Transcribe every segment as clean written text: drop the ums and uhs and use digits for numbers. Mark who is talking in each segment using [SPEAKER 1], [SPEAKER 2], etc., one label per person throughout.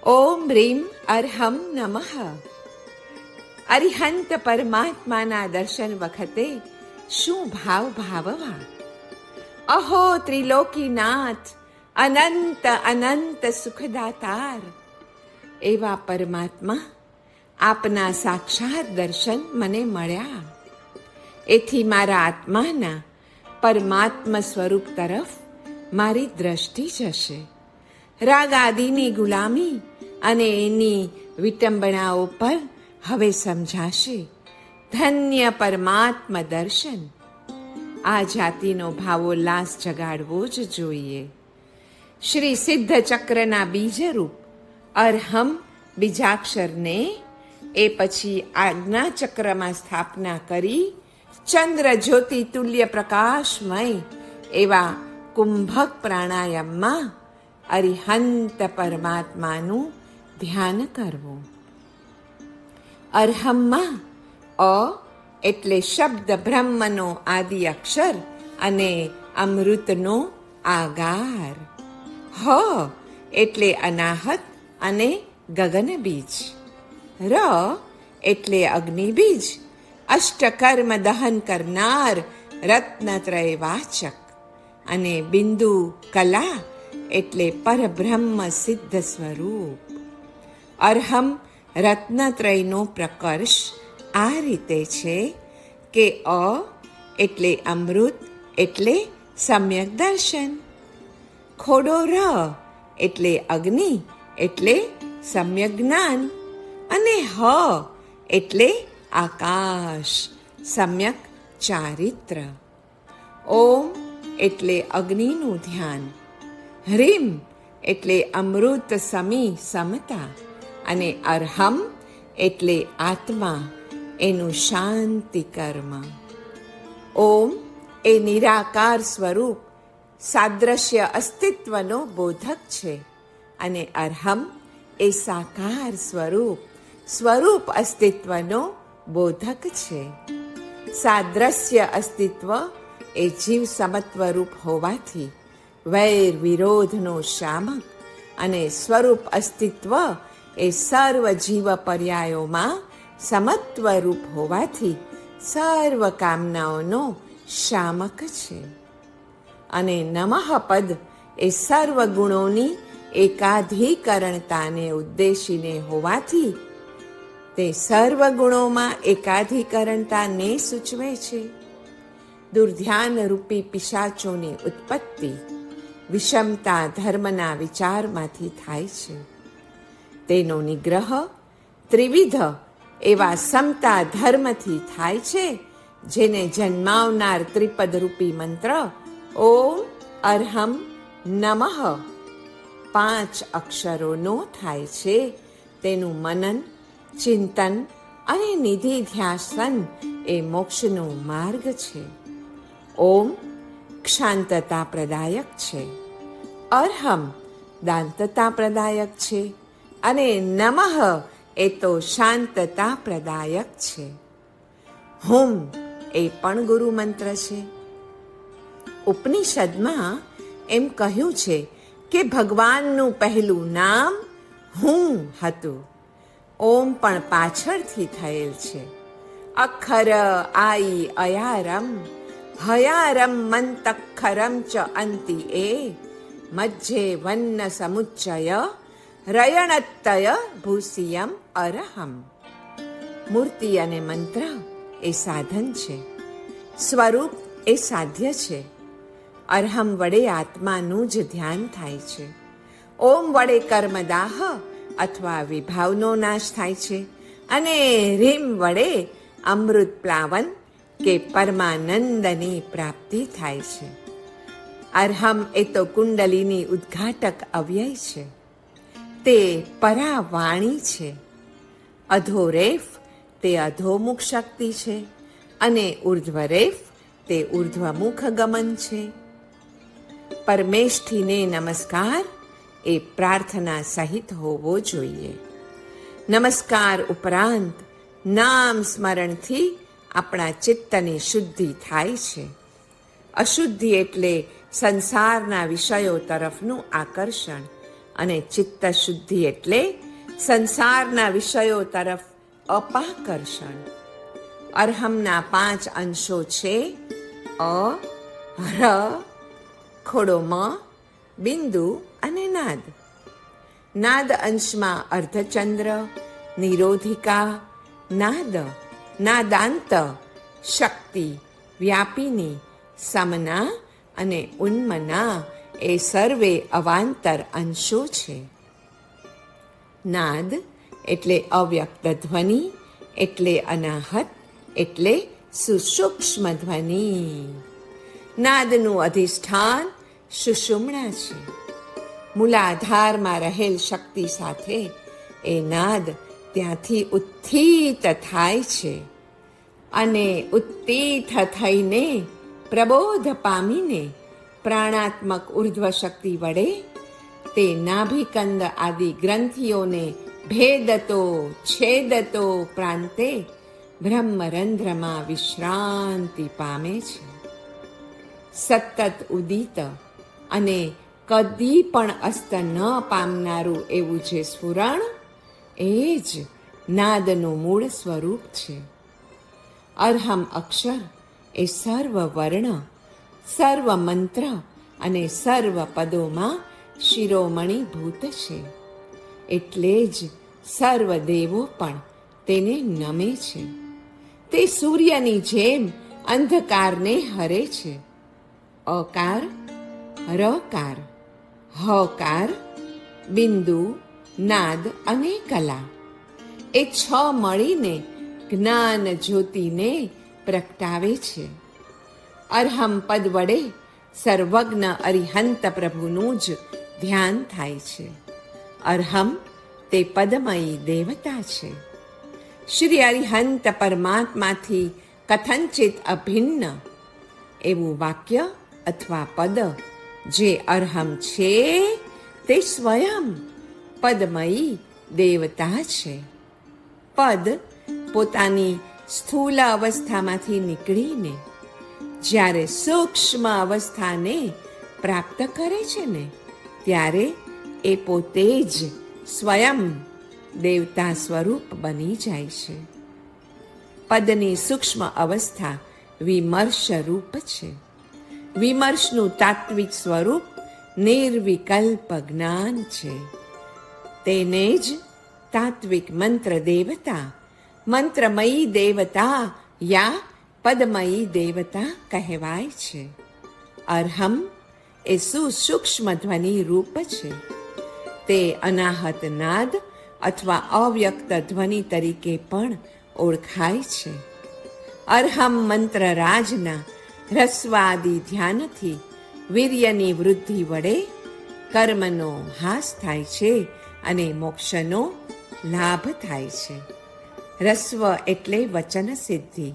[SPEAKER 1] ઓમ રીમ અરહમ નમઃ. અરિહંત પરમાત્માના દર્શન વખતે શું ભાવ ભાવવા. અહો ત્રિલોકીનાથ, અનંત અનંત સુખદાતાર. એવા પરમાત્મા, આપના સાક્ષાત દર્શન મને મળ્યા. એથી મારા આત્માના પરમાત્મ સ્વરૂપ તરફ મારી દ્રષ્ટિ જશે. રાગ આદિની ગુલામી અને એની વિટંબણાઓ પર હવે સમજાશે. ધન્ય પરમાત્મ દર્શન. આ જાતિનો ભાવોલ્લાસ જગાડવો જ જોઈએ. શ્રી સિદ્ધ ચક્રના બીજરૂપ અરહમ બીજાક્ષરને એ પછી આજ્ઞા ચક્રમાં સ્થાપના કરી ચંદ્ર જ્યોતિ તુલ્ય પ્રકાશમય એવા કુંભક પ્રાણાયામમાં અરિહંત પરમાત્માનું ધ્યાન કરવું. અરહમમાં અ એટલે શબ્દ બ્રહ્મનો આદિ અક્ષર અને અમૃતનો આગાર. હ એટલે અનાહત અને ગગન બીજ. ર એટલે અગ્નિ બીજ, અષ્ટકર્મ દહન કરનાર રત્નત્રય વાચક. અને બિંદુ કલા એટલે પરબ્રહ્મ સિદ્ધ સ્વરૂપ. અરહમ રત્નત્રયનો પ્રકર્ષ આ રીતે છે કે અ એટલે અમૃત એટલે સમ્યક દર્શન. ખોડો ર એટલે અગ્નિ એટલે સમ્યક જ્ઞાન. અને હ એટલે આકાશ સમ્યક ચારિત્ર. ઓમ એટલે અગ્નિનું ધ્યાન. હ્રીમ એટલે અમૃત સમી સમતા. અને અરહમ એટલે આત્મા એનું શાંતિ કર્મ. ઓમ એ નિરાકાર સ્વરૂપ સાદ્રશ્ય અસ્તિત્વનો બોધક છે. અને અરહમ એ સાકાર સ્વરૂપ અસ્તિત્વનો બોધક છે. સાદ્રશ્ય અસ્તિત્વ એ જીવ સમત્વરૂપ હોવાથી વૈર વિરોધનો શામક, અને સ્વરૂપ અસ્તિત્વ એ સર્વ જીવ પર્યાયોમાં સમત્વરૂપ હોવાથી સર્વ કામનાઓનો શામક છે. અને નમઃ પદ એ સર્વ ગુણોની એકાધિકરણતાને ઉદ્દેશીને હોવાથી તે સર્વ ગુણોમાં એકાધિકરણતાને સૂચવે છે. દુર્ધ્યાન રૂપી પિશાચોની ઉત્પત્તિ વિષમતા ધર્મના વિચારમાંથી થાય છે. તેનો નિગ્રહ ત્રિવિધ એવા સમતા ધર્મથી થાય છે, જેને જન્માવનાર ત્રિપદ રૂપી મંત્ર ઓમ અરહમ નમઃ 5 અક્ષરોનો થાય છે. તેનું મનન, ચિંતન અને નિધિધ્યાસન એ મોક્ષનો માર્ગ છે. ઓમ ક્ષાંતતા પ્રદાયક છે, અરહમ દાંતતા પ્રદાયક છે, અને નમઃ એ તો શાંતતા પ્રદાયક છે. હુમ એ પણ ગુરુ મંત્ર છે. ઉપનિષદમાં એમ કહ્યું છે કે ભગવાનનું પહેલું નામ હું હતું. ઓમ પણ પાછળથી થયેલ છે. અક્ષર આઈ અયારમ હયારમ મંતક્ષરમ ચ અંતિ એ મધ્યે વન્ન સમુચ્ચય રયણત્તય ભૂસિયમ અરહમ. મૂર્તિ અને મંત્ર એ સાધન છે, સ્વરૂપ એ સાધ્ય છે. અરહમ વડે આત્માનું જ ધ્યાન થાય છે. ઓમ વડે કર્મદાહ અથવા વિભાવનો નાશ થાય છે. અને રીમ વડે અમૃત પ્લાવન કે પરમાનંદની પ્રાપ્તિ થાય છે. અરહમ એ તો કુંડલીની ઉદ્ઘાટક અવ્યય છે. તે પરાવાણી છે. અધોરેફ તે અધોમુખ શક્તિ છે. અને ઉર્ધ્વરેફ તે ઉર્ધ્વમુખ ગમન છે. પરમેષ્ઠીને નમસ્કાર એ પ્રાર્થના સહિત હોવો જોઈએ. નમસ્કાર ઉપરાંત નામ સ્મરણથી આપણા ચિત્તની શુદ્ધિ થાય છે. અશુદ્ધિ એટલે સંસારના વિષયો તરફનું આકર્ષણ અને ચિત્ત શુદ્ધિ એટલે સંસારના વિષયો તરફ અપાકર્ષણ. અરહમના 5 અંશો છે: અ, ર, ખોડો મ, બિંદુ અને નાદ. નાદ અંશમાં અર્ધચંદ્ર, નિરોધિકા, નાદ, નાદાંત, શક્તિ, વ્યાપિની, સમના અને ઉન્મના એ સર્વે અવાંતર અંશો છે. નાદ એટલે અવ્યક્ત ધ્વનિ, એટલે અનાહત, એટલે સુસૂક્ષ્મ ધ્વનિ. નાદનું અધિષ્ઠાન સુષુમ્ણા છે. મૂલાધારમાં રહેલ શક્તિ સાથે એ નાદ ત્યાંથી ઉત્થિત થાય છે અને ઉત્તીથ થઈને પ્રબોધ પામીને પ્રાણાત્મક ઉર્ધ્વ શક્તિ વડે તે નાભિકંદ આદિ ગ્રંથિઓને ભેદતો છેદતો પ્રાંતે બ્રહ્મરંધ્રમાં વિશ્રાંતિ પામે છે. સતત ઉદિત અને કદી પણ અસ્ત ન પામનારું એવું જે સ્ફુરણ, એ જ નાદનું મૂળ સ્વરૂપ છે. અરહમ અક્ષર એ સર્વ વર્ણ, સર્વ મંત્ર અને સર્વ પદોમાં શિરોમણીભૂત છે. એટલે જ સર્વ દેવો પણ તેને નમે છે. તે સૂર્યની જેમ અંધકારને હરે છે. અકાર, રકાર, હકાર, બિંદુ, નાદ અને કલા એ 6 મળીને જ્ઞાન જ્યોતિને પ્રગટાવે છે. અરહમ પદ વડે સર્વજ્ઞ અરિહંત પ્રભુનું જ ધ્યાન થાય છે. અરહમ તે પદમયી દેવતા છે. શ્રી અરિહંત પરમાત્માથી કથનચિત અભિન્ન એવું વાક્ય અથવા પદ જે અરહમ છે તે સ્વયં પદમયી દેવતા છે. પદ પોતાની સ્થૂલ અવસ્થામાંથી નીકળીને જ્યારે સૂક્ષ્મ અવસ્થાને પ્રાપ્ત કરે છે ને, ત્યારે એ પોતે જ સ્વયં દેવતા સ્વરૂપ બની જાય છે. પદની સૂક્ષ્મ અવસ્થા વિમર્શ રૂપ છે. વિમર્શનું તાત્વિક સ્વરૂપ નિર્વિકલ્પ જ્ઞાન છે. તેને જ તાત્વિક મંત્ર દેવતા, મંત્રમયી દેવતા યા પદમયી દેવતા કહેવાય છે. અરહમ એ સુસૂક્ષ્મ ધ્વનિ રૂપ છે. તે અનાહત નાદ અથવા અવ્યક્ત ધ્વનિ તરીકે પણ ઓળખાય છે. અરહમ મંત્ર રાજના રસ્વાદી ધ્યાનથી વીર્યની વૃદ્ધિ વડે કર્મનો હાસ થાય છે અને મોક્ષનો લાભ થાય છે. રસ્વ એટલે વચન સિદ્ધિ,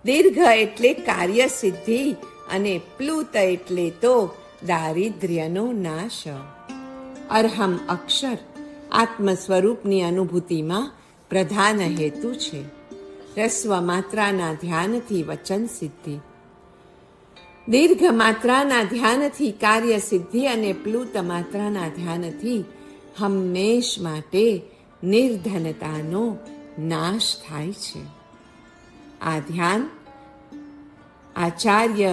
[SPEAKER 1] દીર્ઘ એટલે કાર્ય સિદ્ધિ અને પ્લુત એટલે તો દારિદ્ર્યનો નાશ. અરહમ અક્ષર આત્મ સ્વરૂપની અનુભૂતિમાં પ્રધાન હેતુ છે. રસ્વ માત્રાના ધ્યાનથી વચન સિદ્ધિ, દીર્ઘ માત્રાના ધ્યાનથી કાર્ય સિદ્ધિ અને પ્લુત માત્રાના ધ્યાનથી હંમેશ માટે નિર્ધનતાનો નાશ થાય છે. આ ધ્યાન આચાર્ય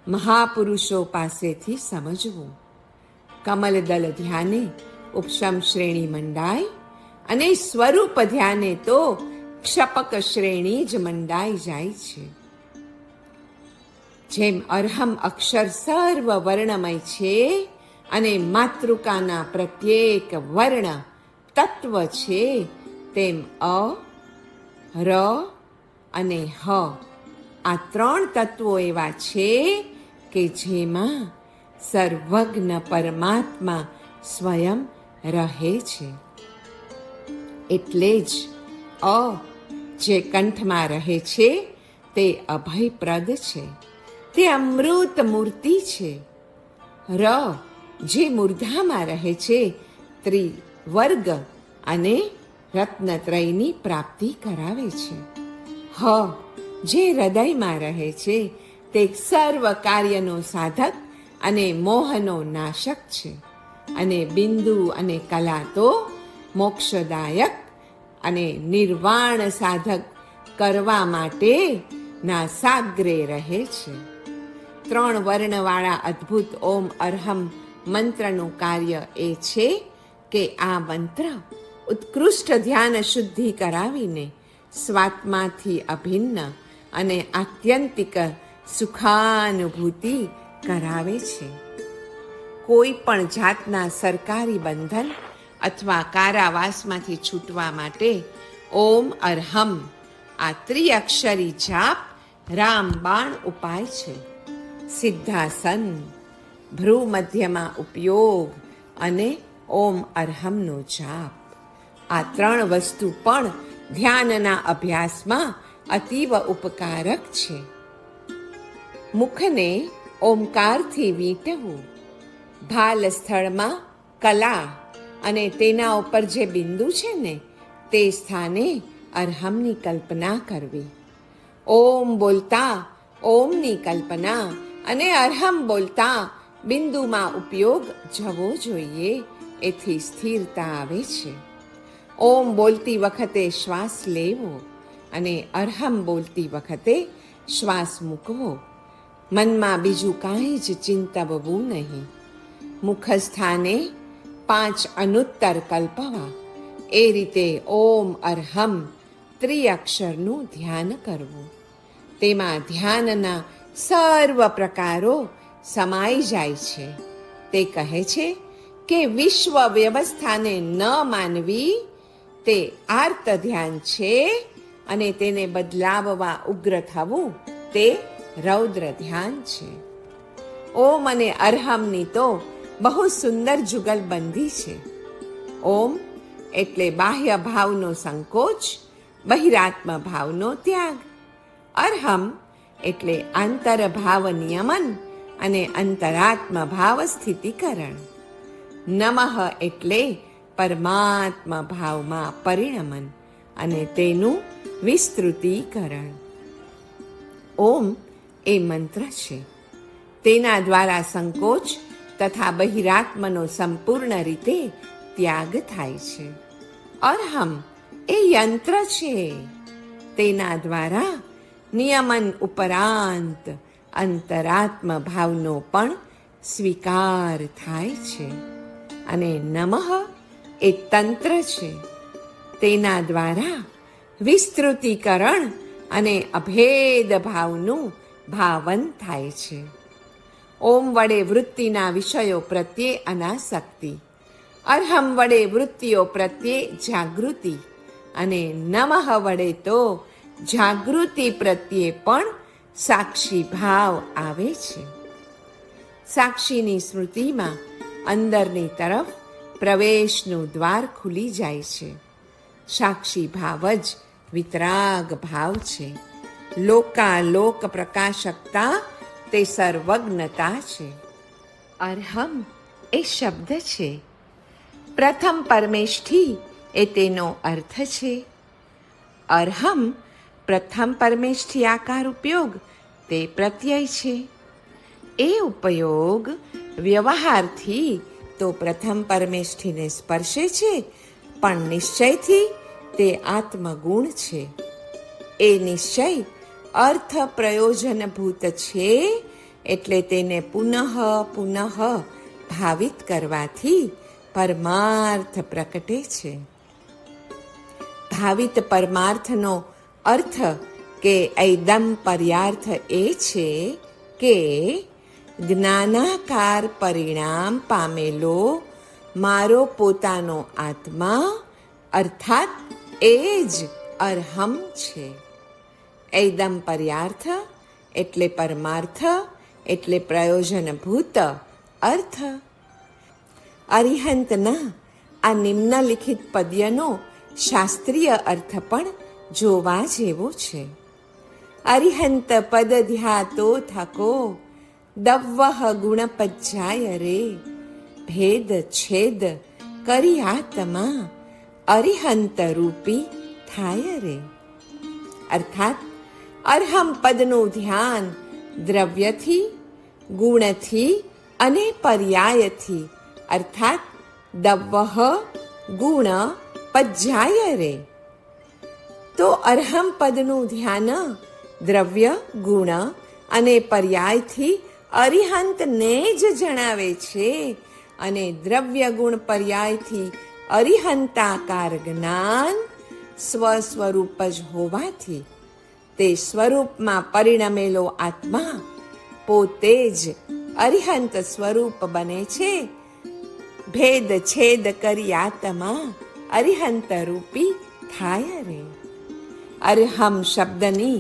[SPEAKER 1] મહાપુરુષો પાસેથી સમજવું. કમલદલ ધ્યાને ઉપશમ શ્રેણી મંડાય અને સ્વરૂપ ધ્યાને તો ક્ષપક શ્રેણી જ મંડાઈ જાય છે. જેમ અરહમ અક્ષર સર્વ વર્ણમય છે અને માતૃકાના પ્રત્યેક વર્ણ તત્વ છે, તેમ અ, ર અને હ આ 3 તત્વો એવા છે કે જેમાં સર્વજ્ઞ પરમાત્મા સ્વયં રહે છે. એટલે જ અ જે કંઠમાં રહે છે તે અભયપ્રદ છે, તે અમૃત મૂર્તિ છે. ર જે મૂર્ધામાં રહે છે ત્રિવર્ગ અને રત્નત્રયની પ્રાપ્તિ કરાવે છે. હ જે હૃદયમાં રહે છે તે સર્વ કાર્યનો સાધક અને મોહનો નાશક છે. અને બિંદુ અને કલા તો મોક્ષદાયક અને નિર્વાણ સાધક કરવા માટે નાસાગ્રે રહે છે. 3 વર્ણવાળા અદ્ભુત ઓમ અરહમ મંત્રનું કાર્ય એ છે કે આ મંત્ર ઉત્કૃષ્ટ ધ્યાન શુદ્ધિ કરાવીને સ્વાત્માથી અભિન્ન અને આત્યંતિક સુખાનુભૂતિ કરાવે છે. કોઈ પણ જાતના સરકારી બંધન અથવા કારાવાસમાંથી છૂટવા માટે ઓમ અરહમ આ ત્રિઅક્ષરી જાપ રામબાણ ઉપાય છે. સિદ્ધાસન, ભ્રૂ મધ્યમાં ઉપયોગ અને ઓમ અરહમનો જાપ, આ 3 વસ્તુ પણ ધ્યાનના અભ્યાસમાં અતીવ ઉપકારક છે. મુખને ઓમકારથી વીંટવું, ભાલ સ્થળમાં કલા અને તેના ઉપર જે બિંદુ છે ને તે સ્થાને અરહમની કલ્પના કરવી. ઓમ બોલતા ઓમની કલ્પના અને અરહમ બોલતા બિંદુમાં ઉપયોગ જવો જોઈએ. એથી સ્થિરતા આવે છે. ઓમ બોલતી વખતે શ્વાસ લેવો અને અરહમ બોલતી વખતે શ્વાસ મૂકવો. મનમાં બીજું કાંઈ જ ચિંતવવું નહીં. મુખસ્થાને 5 અનુત્તર કલ્પવા. એ રીતે ઓમ અરહમ ત્રિઅક્ષરનું ધ્યાન કરવું. તેમાં ધ્યાનના સર્વ પ્રકારો સમાઈ જાય છે. તે કહે છે કે વિશ્વ વ્યવસ્થાને ન માનવી તે આર્ત ધ્યાન છે અને તેને બદલાવવા ઉગ્ર થવું તે રૌદ્ર ધ્યાન છે. ઓમ અને અરહમની તો બહુ સુંદર જુગલબંધી છે. ઓમ એટલે બાહ્ય ભાવનો સંકોચ, બહિરાત્મ ભાવનો ત્યાગ. અરહમ એટલે આંતરભાવ નિયમન અને અંતરાત્મ ભાવ સ્થિતિકરણ. નમઃ એટલે પરમાત્મ ભાવમાં પરિણમન અને તેનું વિસ્તૃતીકરણ. ઓમ એ મંત્ર છે. તેના દ્વારા સંકોચ તથા બહિરાત્મનો સંપૂર્ણ રીતે ત્યાગ થાય છે. અરહમ એ યંત્ર છે. તેના દ્વારા નિયમન ઉપરાંત અંતરાત્મ ભાવનો પણ સ્વીકાર થાય છે. અને નમઃ એ તંત્ર છે. તેના દ્વારા વિસ્તૃતીકરણ અને અભેદ ભાવનું ભાવન થાય છે. ઓમ વડે વૃત્તિના વિષયો પ્રત્યે અનાસક્તિ, અરહમ વડે વૃત્તિઓ પ્રત્યે જાગૃતિ અને નમઃ વડે તો જાગૃતિ પ્રત્યે પણ સાક્ષી ભાવ આવે છે. સાક્ષીની સ્મૃતિમાં અંદરની તરફ પ્રવેશનું દ્વાર ખુલી જાય છે. સાક્ષી ભાવ જ વિતરાગ ભાવ છે. લોકાલોક પ્રકાશકતા તે સર્વજ્ઞતા છે. અરહમ એ શબ્દ છે. પ્રથમ પરમેષ્ઠી એ તેનો અર્થ છે. અરહમ પ્રથમ પરમેષ્ઠી આકાર ઉપયોગ તે પ્રત્યય છે. એ ઉપયોગ વ્યવહારથી તો પ્રથમ પરમેષ્ઠીને સ્પર્શે છે, પણ નિશ્ચયથી તે આત્મગુણ છે. એ નિશ્ચય અર્થ પ્રયોજનભૂત છે, એટલે તેને પુનઃ પુનઃ ભાવિત કરવાથી પરમાર્થ પ્રકટે છે. ભાવિત પરમાર્થનો અર્થ કે ઐદમ પર્યાર્થ એ છે કે જ્ઞાનાકાર પરિણામ પામેલો મારો પોતાનો આત્મા અર્થાત એ જ અરહમ છે. ઐદમ પર્યાર્થ એટલે પરમાર્થ એટલે પ્રયોજનભૂત અર્થ. અરિહંતના આ નિમ્નલિખિત પદ્યનો શાસ્ત્રીય અર્થ પણ જોવા જેવો છે. અરિહંત પદ ધ્યાતો થકો દવ્વહ ગુણપજ્જાય રે, ભેદ છેદ કરી આત્મા અરિહંત રૂપી થાય રે. અર્થાત અરહમ પદનું ધ્યાન દ્રવ્યથી, ગુણથી અને પર્યાયથી અર્થાત દવઃ ગુણ પજ્જાય રે. તો અર્હમ પદનું ધ્યાન દ્રવ્ય, ગુણ અને પર્યાયથી અરિહંતને જ જણાવે છે, અને દ્રવ્ય ગુણ પર્યાયથી અરિહંતાકાર જ્ઞાન સ્વસ્વરૂપ જ હોવાથી તે સ્વરૂપમાં પરિણમેલો આત્મા પોતે જ અરિહંત સ્વરૂપ બને છે. ભેદ છેદ કરી આત્મા અરિહંત રૂપી થાય રે. અર્હમ શબ્દની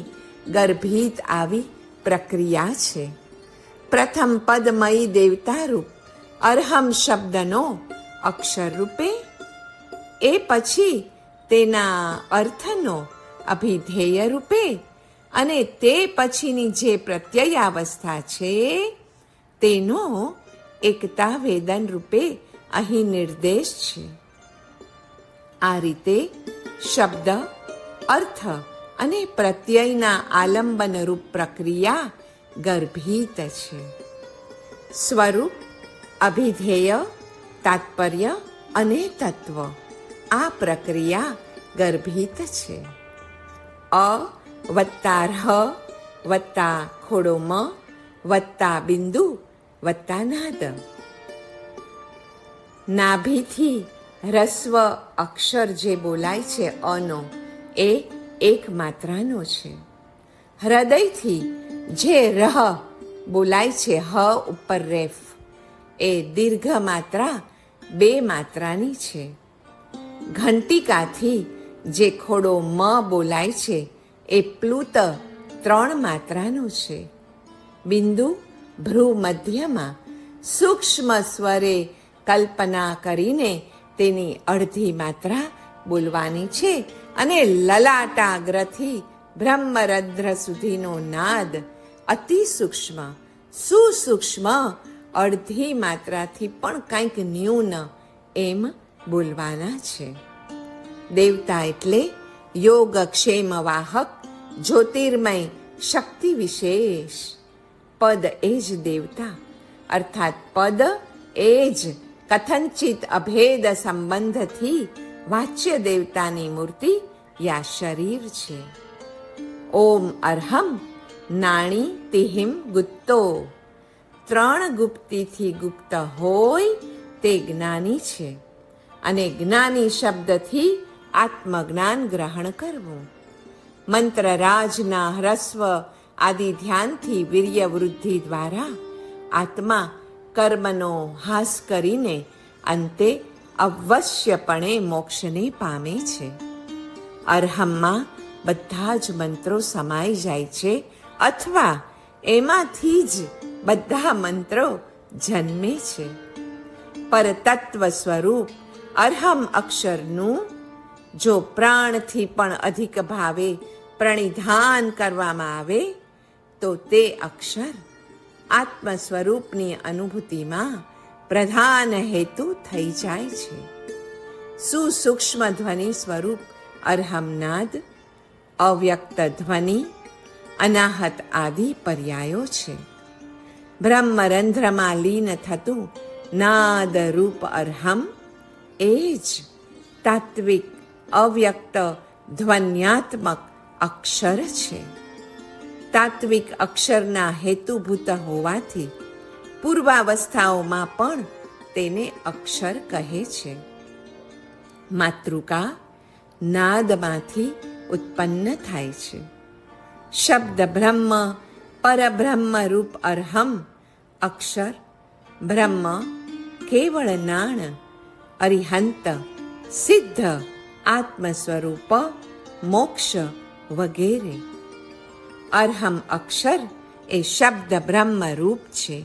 [SPEAKER 1] ગર્ભિત આવી પ્રક્રિયા છે. પ્રથમ પદમયી દેવતા રૂપ અર્હમ શબ્દનો અક્ષર રૂપે, એ પછી તેના અર્થનો અભિધેય રૂપે, અને તે પછીની જે પ્રત્યયાવસ્થા છે તેનો એકતા વેદન રૂપે અહીં નિર્દેશ છે. આ રીતે શબ્દ, અર્થ અને પ્રત્યયના આલંબન રૂપ પ્રક્રિયા ગર્ભિત છે. સ્વરૂપ, અભિધેય, તાત્પર્ય અને તત્વ આ પ્રક્રિયા ગર્ભિત છે. અ વત્તા હ વત્તા ખોડો મ વત્તા બિંદુ વત્તા નાદ. નાભીથી રસ્વ અક્ષર જે બોલાય છે અનો, એ એક માત્રાનો છે. હૃદયથી જે રહ બોલાય છે હ ઉપર રેફ, એ દીર્ઘ માત્રા 2 માત્રાની છે. ઘંટિકાથી જે ખોડો મ બોલાય છે એ પ્લુત 3 માત્રાનું છે. બિંદુ ભ્રૂ મધ્યમાં સૂક્ષ્મ સ્વરે કલ્પના કરીને તેની અડધી માત્રા બોલવાની છે, અને લલાટાગ્રથી બ્રહ્મરંધ્ર સુધીનો નાદ અતિ સૂક્ષ્મ, સુસૂક્ષ્મ અડધી માત્રાથી પણ કંઈક ન્યૂન એમ બોલવાના છે. દેવતા એટલે યોગક્ષેમ વાહક જ્યોતિર્મય શક્તિ વિશેષ. પદ એ જ દેવતા, અર્થાત પદ એ જ કથંચિત અભેદ સંબંધથી વાચ્ય દેવતાની મૂર્તિ યા શરીર છે. ઓમ અર્હમ નાણી તિહિમ ગુપ્તો. 3 ગુપ્તિથી ગુપ્ત હોય તે જ્ઞાની છે, અને જ્ઞાની શબ્દથી આત્મજ્ઞાન ગ્રહણ કરવું. મંત્રરાજના હ્રસ્વ આદિ ધ્યાનથી વીર્ય વૃદ્ધિ દ્વારા આત્મા કર્મનો હાસ કરીને અંતે અવશ્યપણે મોક્ષને પામે છે. અર્હમમાં બધા જ મંત્રો સમાઈ જાય છે, અથવા એમાંથી જ બધા મંત્રો જન્મે છે. પરતત્વ સ્વરૂપ અર્હમ અક્ષરનું જો પ્રાણથી પણ અધિક ભાવે પ્રણિધાન કરવામાં આવે તો તે અક્ષર આત્મ સ્વરૂપની અનુભૂતિમાં પ્રધાન હેતુ થઈ જાય છે. સુસૂક્ષ્મ ધ્વનિ સ્વરૂપ અર્હમનાદ, અવ્યક્ત ધ્વનિ, અનાહત આદિ પર્યાયો છે. બ્રહ્મરંધ્રમાં લીન થતું નાદ રૂપ અર્હમ એ જ તાત્વિક અવ્યક્ત ધ્વન્યાત્મક અક્ષર છે. તાત્વિક અક્ષરના હેતુભૂત હોવાથી પૂર્વાવસ્થાઓમાં પણ તેને અક્ષર કહે છે. માતૃકા નાદમાંથી ઉત્પન્ન થાય છે. શબ્દ બ્રહ્મ, પરબ્રહ્મ રૂપ અર્હમ અક્ષર, બ્રહ્મ, કેવળ નાણ, અરિહંત, સિદ્ધ, આત્મ સ્વરૂપ, મોક્ષ વગેરે. અર્હમ અક્ષર એ શબ્દ બ્રહ્મ રૂપ છે,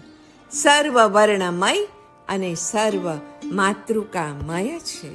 [SPEAKER 1] સર્વ વર્ણમય અને સર્વ માતૃકામય છે.